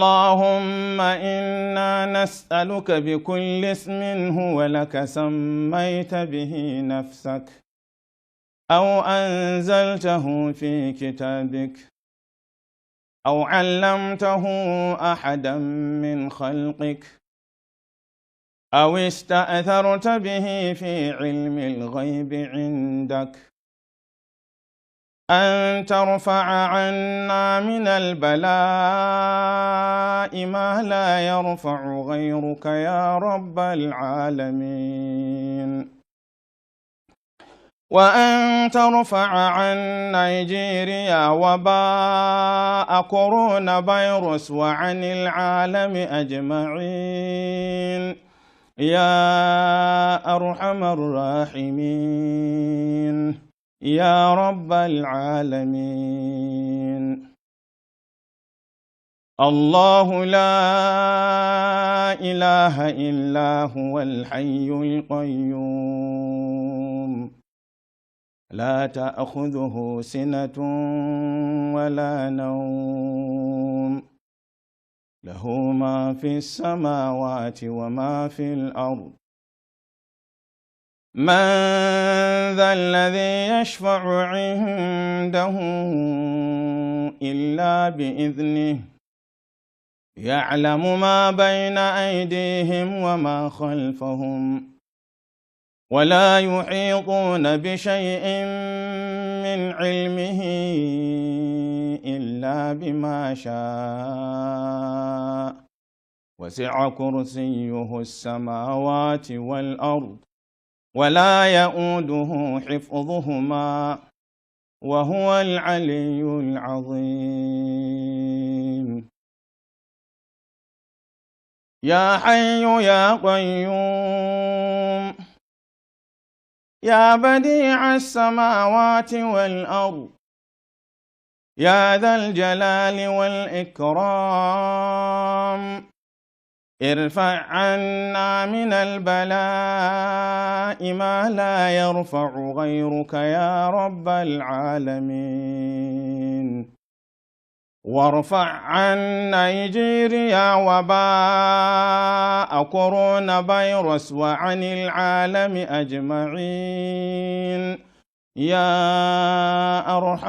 اللهم إنا نسألك بكل اسم هو لك سميت به نفسك أو أنزلته في كتابك أو علمته أحدا من خلقك أو استأثرت به في علم الغيب عندك أن ترفع عنا من البلاء ما لا يرفع غيرك يا رب العالمين، وأن ترفع عن نيجيريا وباء كورونا فيروس وعن العالم أجمعين يا أرحم الراحمين يا رب العالمين. الله لا إله إلا هو الحي القيوم لا تأخذه سنة ولا نوم له ما في السماوات وما في الأرض. من ذا الذي يشفع عنده إلا بإذنه يعلم ما بين أيديهم وما خلفهم ولا يحيطون بشيء من علمه إلا بما شاء وسع كرسيه السماوات والأرض ولا يؤوده حفظهما وهو العلي العظيم. يا حي يا قيوم يا بديع السماوات والأرض يا ذا الجلال والإكرام ارفع عنا من البلاء ما لا يرفع غيرك يا رب العالمين، وارفع عن نيجيريا وباء كورونا فيروس وعن العالم أجمعين يا أرحم